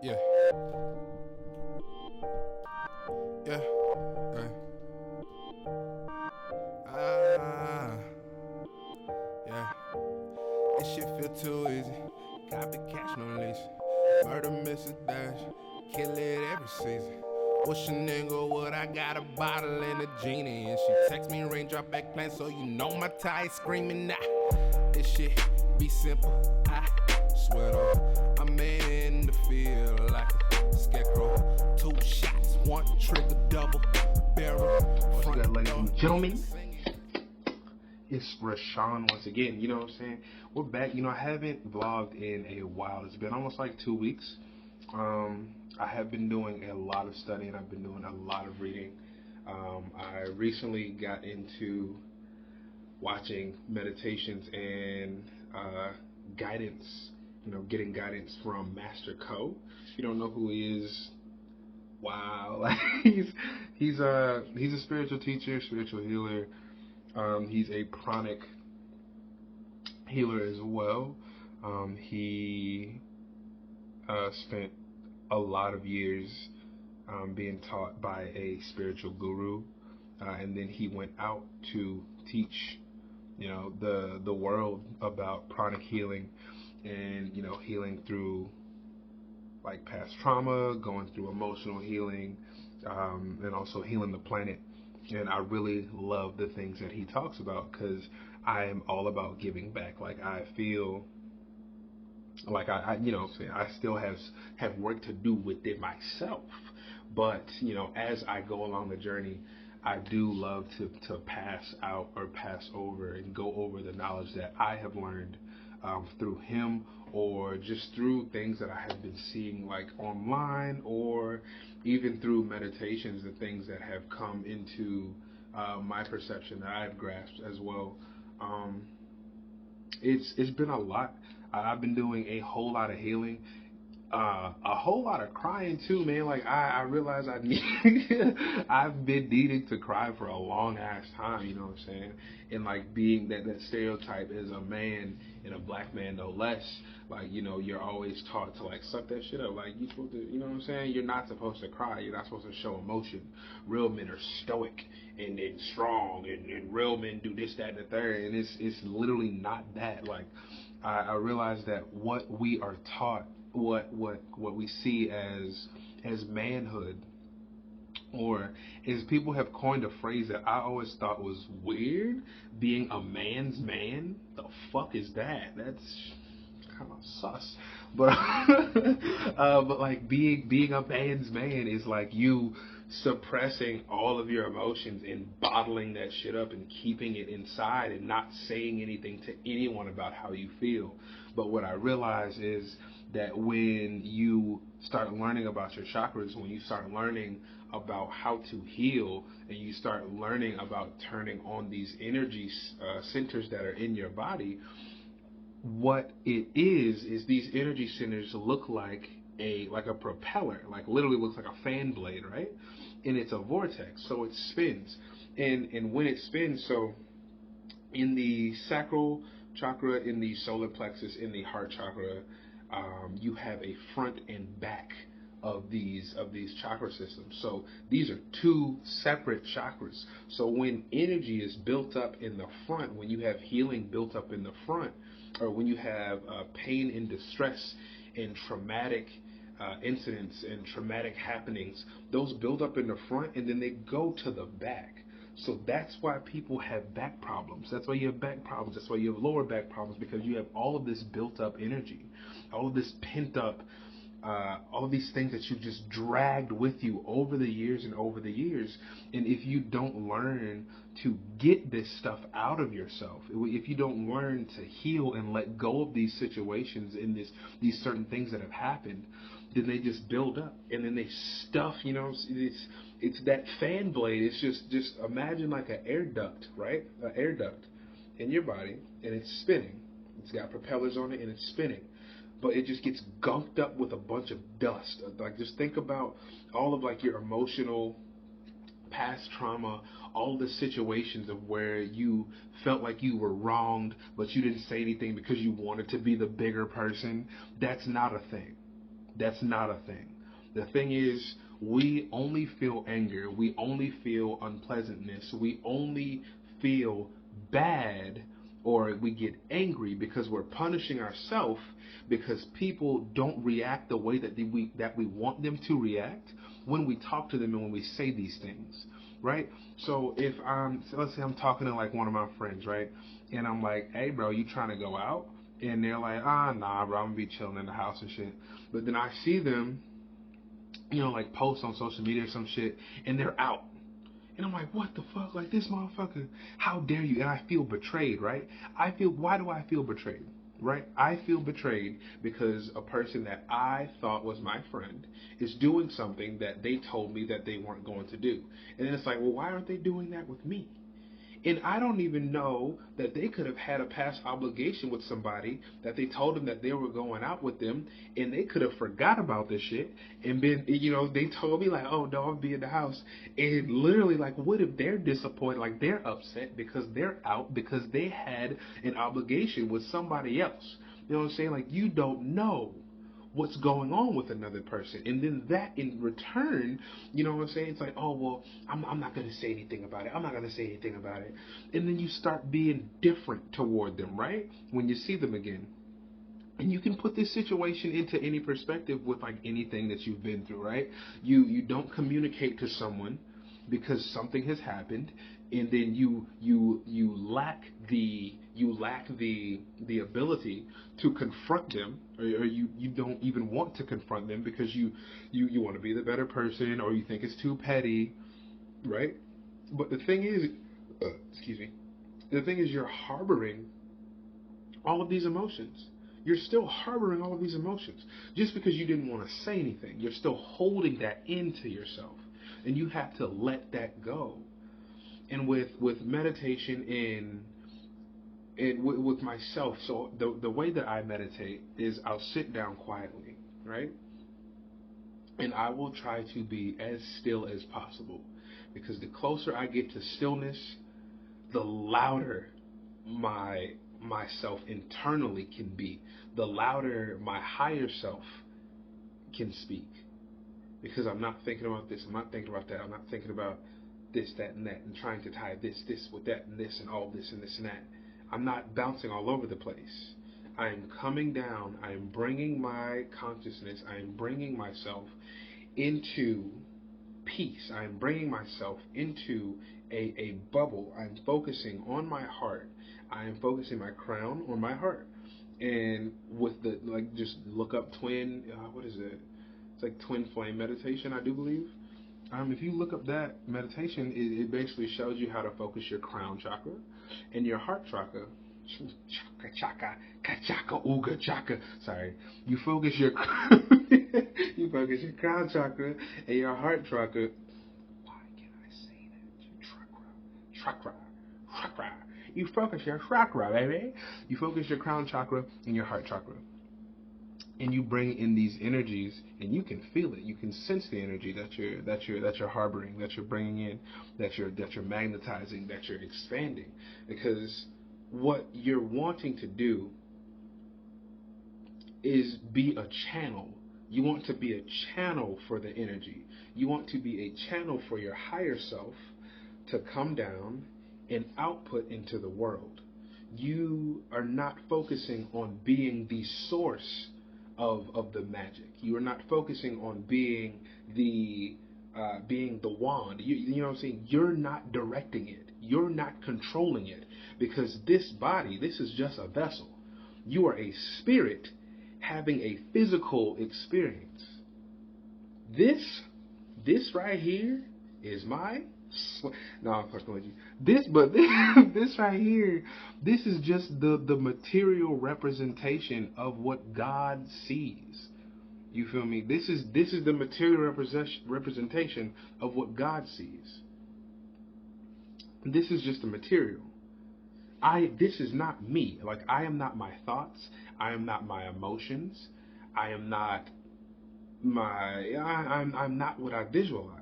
Yeah, yeah, ah, yeah. This shit feel too easy. Copy cash, no lease. Murder, Mrs. Dash. Kill it every season. Wish a nigga would, I got a bottle and a genie. And she text me raindrop back plan, so you know my tie is screaming now. This shit be simple, I swear though. I'm in the field like a scarecrow. 2 shots, 1 trigger, double barrel. What you got, ladies and gentlemen? It's Rashawn once again. You know what I'm saying? We're back. I haven't vlogged in a while. It's been almost like 2 weeks. I have been doing a lot of studying. I've been doing a lot of reading. I recently got into watching meditations and guidance. Getting guidance from Master Co. If you don't know who he is, wow, he's a spiritual teacher, spiritual healer. He's a pranic healer as well. He spent a lot of years being taught by a spiritual guru, and then he went out to teach, the world about pranic healing, and healing through like past trauma, going through emotional healing, and also healing the planet. And I really love the things that he talks about because I am all about giving back. Like, I feel like I still have work to do within myself. But as I go along the journey, I do love to pass out or pass over and go over the knowledge that I have learned through him, or just through things that I have been seeing like online, or even through meditations, the things that have come into my perception that I've grasped as well. It's been a lot. I've been doing a whole lot of healing, a whole lot of crying too, man. Like, I realize I need I've been needing to cry for a long ass time, you know what I'm saying? And like, being that stereotype as a man, and a black man no less, like, you're always taught to like suck that shit up. Like, you supposed to, you know what I'm saying? You're not supposed to cry. You're not supposed to show emotion. Real men are stoic and strong, and real men do this, that, and the third. And it's literally not that. Like, I realize that what we are taught, what we see as manhood, or is, people have coined a phrase that I always thought was weird, being a man's man. The fuck is that? That's kind of sus. But but like, being a man's man is like you suppressing all of your emotions and bottling that shit up and keeping it inside and not saying anything to anyone about how you feel. But what I realize is that when you start learning about your chakras, when you start learning about how to heal, and you start learning about turning on these energy centers that are in your body, what it is these energy centers look like a propeller, like literally looks like a fan blade, right? And it's a vortex, so it spins. And when it spins, so in the sacral chakra, in the solar plexus, in the heart chakra, you have a front and back of these chakra systems. So these are 2 separate chakras. So when energy is built up in the front, when you have healing built up in the front, or when you have pain and distress and traumatic incidents and traumatic happenings, those build up in the front and then they go to the back. So that's why people have back problems. That's why you have back problems. That's why you have lower back problems, because you have all of this built up energy, all of this pent up, all of these things that you've just dragged with you over the years and over the years. And if you don't learn to get this stuff out of yourself, if you don't learn to heal and let go of these situations and these certain things that have happened, then they just build up and then they stuff. It's that fan blade. It's just imagine like an air duct, right? An air duct in your body, and it's spinning. It's got propellers on it and it's spinning, but it just gets gunked up with a bunch of dust. Like, just think about all of like your emotional past trauma, all the situations of where you felt like you were wronged, but you didn't say anything because you wanted to be the bigger person. That's not a thing. That's not a thing. The thing is, we only feel anger, we only feel unpleasantness, we only feel bad, or we get angry because we're punishing ourselves because people don't react the way that we want them to react when we talk to them and when we say these things, right? So if let's say I'm talking to like one of my friends, right, and I'm like, hey bro, you trying to go out? And they're like, nah bro, I'm gonna be chilling in the house and shit. But then I see them, like post on social media or some shit, and they're out. And I'm like, what the fuck? Like, this motherfucker, how dare you? And I feel betrayed, right? Why do I feel betrayed? Right? I feel betrayed because a person that I thought was my friend is doing something that they told me that they weren't going to do. And then it's like, well, why aren't they doing that with me? And I don't even know that they could have had a past obligation with somebody that they told them that they were going out with them, and they could have forgot about this shit and been, they told me like, oh no, I'll be in the house. And literally, like, what if they're disappointed, like they're upset because they're out because they had an obligation with somebody else? You know what I'm saying? Like, you don't know what's going on with another person, and then that in return, you know what I'm saying, it's like, oh well, I'm not going to say anything about it, I'm not going to say anything about it. And then you start being different toward them, right, when you see them again. And you can put this situation into any perspective with like anything that you've been through, right? You don't communicate to someone because something has happened, and then you lack the ability to confront them, or you don't even want to confront them because you want to be the better person, or you think it's too petty, right? But the thing is, excuse me, the thing is you're harboring all of these emotions. You're still harboring all of these emotions. Just because you didn't want to say anything, you're still holding that into yourself. And you have to let that go. And with meditation and with myself, so the way that I meditate is I'll sit down quietly, right? And I will try to be as still as possible. Because the closer I get to stillness, the louder myself internally can be, the louder my higher self can speak, because I'm not thinking about this, I'm not thinking about that, I'm not thinking about this, that, and that, and trying to tie this with that, and this, and all this, and this, and that. I'm not bouncing all over the place. I am coming down, I am bringing my consciousness, I am bringing myself into peace. I'm bringing myself into a bubble. I'm focusing on my heart. I am focusing my crown on my heart. And with the, like, just look up twin, what is it? It's like twin flame meditation, I do believe. If you look up that meditation, it basically shows you how to focus your crown chakra and your heart chakra. Chaka chaka kachaka uga chaka. Sorry, you focus your you focus your crown chakra and your heart chakra. Why can't I say that? Chakra. You focus your chakra, baby. You focus your crown chakra and your heart chakra. And you bring in these energies, and you can feel it. You can sense the energy that you're harboring, that you're bringing in, that you're magnetizing, that you're expanding. Because what you're wanting to do is be a channel. You want to be a channel for the energy. You want to be a channel for your higher self to come down and output into the world. You are not focusing on being the source of the magic. You are not focusing on being the wand. You know what I'm saying? You're not directing it. You're not controlling it, because this body, this is just a vessel. You are a spirit having a physical experience. This right here is my. No, I'm fucking with you. This right here, this is just the material representation of what God sees. You feel me? This is the material representation of what God sees. This is just the material. This is not me. Like, I am not my thoughts. I am not my emotions. I am not I'm not what I visualize.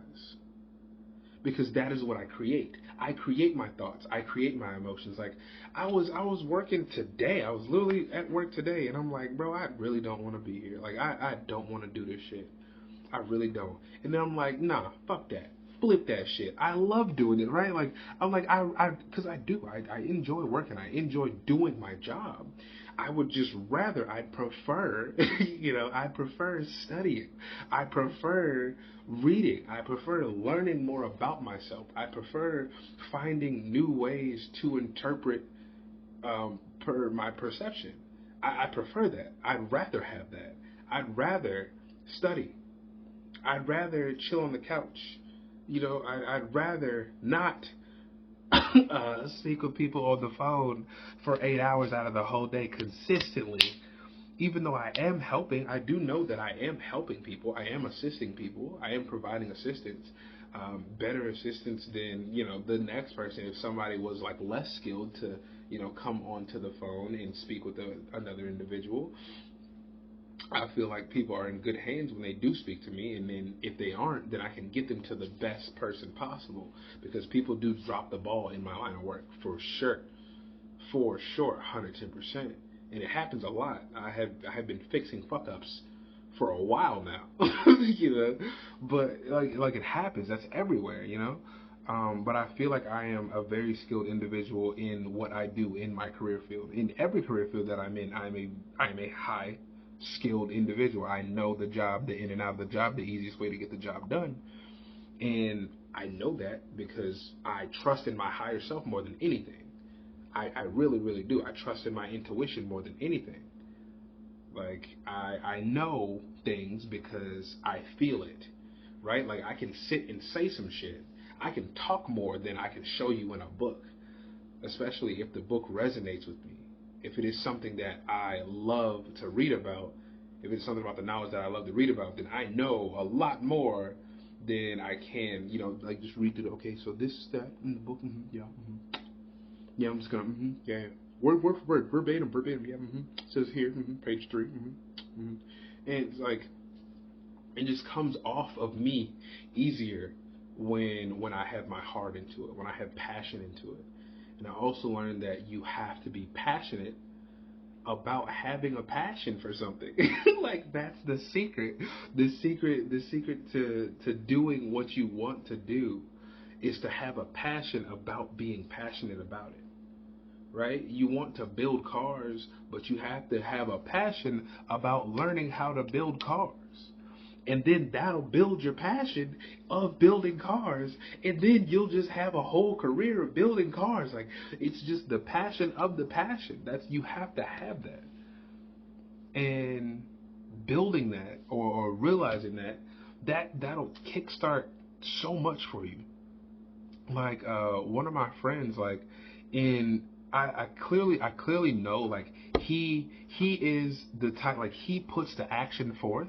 because that is what I create. I create my thoughts. I create my emotions. Like I was working today. I was literally at work today, and I'm like, bro, I really don't want to be here. Like I don't want to do this shit. I really don't. And then I'm like, nah, fuck that. Flip that shit. I love doing it, right? Like I'm like because I do. I enjoy working. I enjoy doing my job. I would just rather. I'd prefer, I prefer studying. I prefer reading. I prefer learning more about myself. I prefer finding new ways to interpret per my perception. I prefer that. I'd rather have that. I'd rather study. I'd rather chill on the couch. I'd rather not speak with people on the phone for 8 hours out of the whole day consistently. Even though I am helping, I do know that I am helping people. I am assisting people. I am providing assistance, better assistance than the next person. If somebody was like less skilled to come onto the phone and speak with another individual, I feel like people are in good hands when they do speak to me, and then if they aren't, then I can get them to the best person possible, because people do drop the ball in my line of work for sure, 110%, and it happens a lot. I have been fixing fuck ups for a while now, but like it happens. That's everywhere, But I feel like I am a very skilled individual in what I do in my career field. In every career field that I'm in, I'm a high skilled individual. I know the job, the in and out of the job, the easiest way to get the job done. And I know that because I trust in my higher self more than anything. I really, really do. I trust in my intuition more than anything. Like, I know things because I feel it, right? Like, I can sit and say some shit. I can talk more than I can show you in a book, especially if the book resonates with me. If it is something that I love to read about, if it's something about the knowledge that I love to read about, then I know a lot more than I can, like just read through the, okay, so this, that, in the book, yeah, yeah, I'm just gonna, yeah, word for word, verbatim, yeah, says here, page 3, and it's like, it just comes off of me easier when I have my heart into it, when I have passion into it. And I also learned that you have to be passionate about having a passion for something. Like, that's the secret. The secret to doing what you want to do is to have a passion about being passionate about it. Right? You want to build cars, but you have to have a passion about learning how to build cars. And then that'll build your passion of building cars, and then you'll just have a whole career of building cars. Like, it's just the passion of the passion. You have to have that. And building that, or realizing that'll kickstart so much for you. Like, one of my friends, like, I clearly know, like, he is the type, like, he puts the action forth,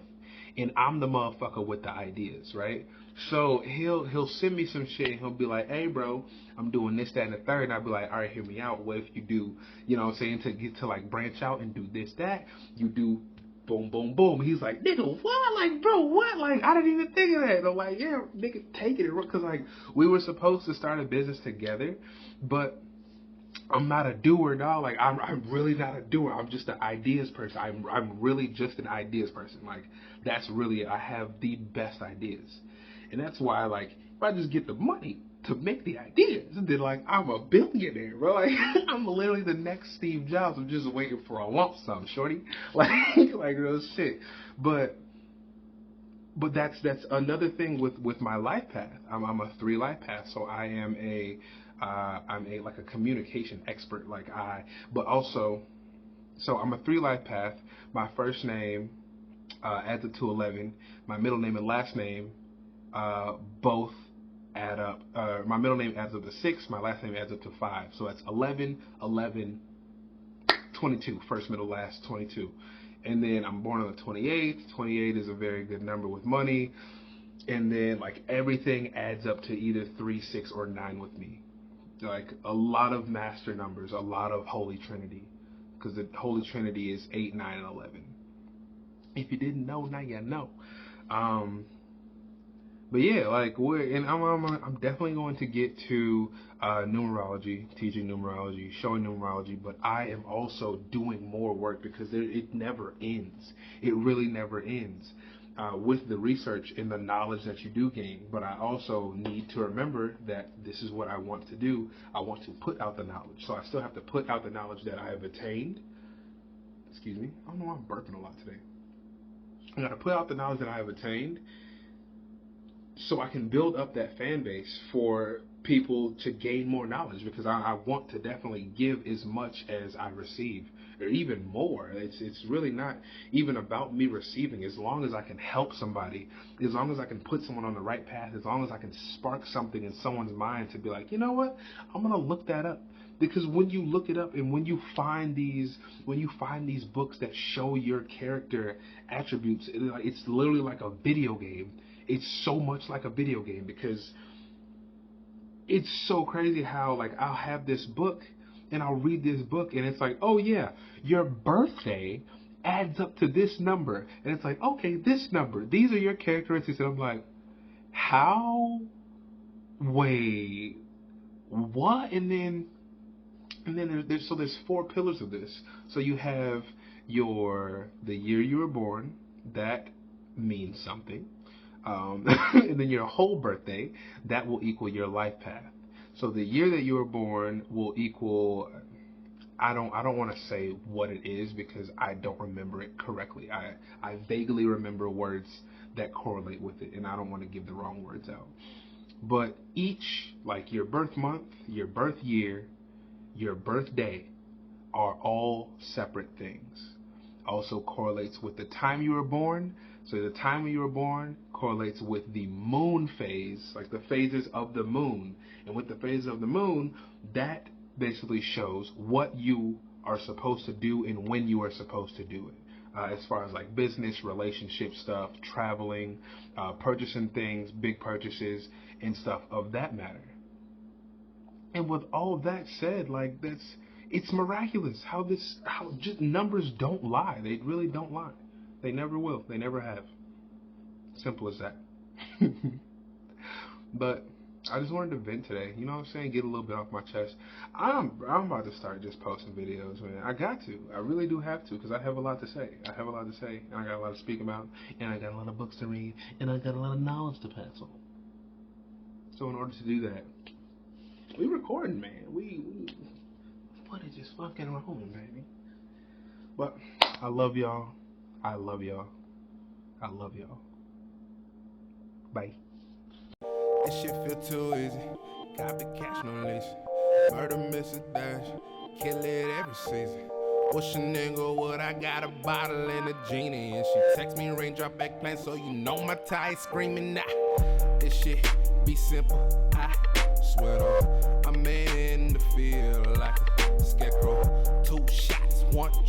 and I'm the motherfucker with the ideas, right? So he'll send me some shit, and he'll be like, hey bro, I'm doing this, that, and the third, and I'll be like, all right, hear me out. What if you do, what I'm saying, to get to like branch out and do this, that, you do boom, boom, boom. He's like, nigga, what? Like, bro, what? Like, I didn't even think of that. And I'm like, yeah, nigga, take it. Because, like, we were supposed to start a business together, but I'm not a doer, dog. Like, I'm really not a doer. I'm just an ideas person. I'm really just an ideas person. Like, that's really it. I have the best ideas. And that's why, like, if I just get the money to make the ideas, then, like, I'm a billionaire, bro. Like, I'm literally the next Steve Jobs. I'm just waiting for a lump sum, shorty. Like real shit. But that's another thing with my life path. I'm a 3 life path, so I am I'm like a communication expert. But also, so I'm a 3 life path. My first name adds up to 11. My middle name and last name both add up. My middle name adds up to 6. My last name adds up to 5. So that's 11, 11, 22. First, middle, last, 22. And then I'm born on the 28th. 28 is a very good number with money. And then, like, everything adds up to either 3, 6, or 9 with me. Like, a lot of master numbers, a lot of Holy Trinity. Because the Holy Trinity is 8, 9, and 11. If you didn't know, now you know. But yeah, like I'm definitely going to get to numerology, teaching numerology, showing numerology. But I am also doing more work because it never ends. It really never ends. With the research and the knowledge that you do gain, but I also need to remember that this is what I want to do. I want to put out the knowledge, so I still have to put out the knowledge that I have attained. Excuse me, I don't know why I'm burping a lot today. I got to put out the knowledge that I have attained, so I can build up that fan base for people to gain more knowledge, because I want to definitely give as much as I receive, or even more. It's really not even about me receiving. As long as I can help somebody, as long as I can put someone on the right path, as long as I can spark something in someone's mind to be like, you know what, I'm gonna look that up. Because when you look it up and when you find these books that show your character attributes, it's literally like a video game. It's so much like a video game, because it's so crazy how, like, I'll have this book and I'll read this book and it's like, oh yeah, your birthday adds up to this number, and it's like, okay, this number, these are your characteristics, and I'm like, how? Wait, what? And then there's 4 pillars of this. So you have the year you were born, that means something. And then your whole birthday, that will equal your life path. So the year that you were born will equal, I don't want to say what it is because I don't remember it correctly. I vaguely remember words that correlate with it, and I don't want to give the wrong words out. But each, like your birth month, your birth year, your birthday, are all separate things. Also correlates with the time you were born. So the time when you were born correlates with the moon phase, like the phases of the moon. And with the phases of the moon, that basically shows what you are supposed to do and when you are supposed to do it. As far as like business, relationship stuff, traveling, purchasing things, big purchases, and stuff of that matter. And with all that said, like, it's miraculous how just numbers don't lie. They really don't lie. They never will. They never have. Simple as that. But I just wanted to vent today. You know what I'm saying? Get a little bit off my chest. I'm about to start just posting videos, man. I got to. I really do have to, because I have a lot to say. And I got a lot to speak about, and I got a lot of books to read, and I got a lot of knowledge to pass on. So in order to do that, we recording, man. We footage is fucking rolling, baby. But I love y'all. I love y'all. I love y'all. Bye. This shit feel too easy. Copy cash, no lease. Murder, miss a dash. Kill it every season. Wish a nigga would. I got a bottle and a genie. And she text me raindrop eggplant, so you know my tie screaming. Nah, this shit be simple. I swear though, I'm in the field like a scarecrow. 2 shots, 1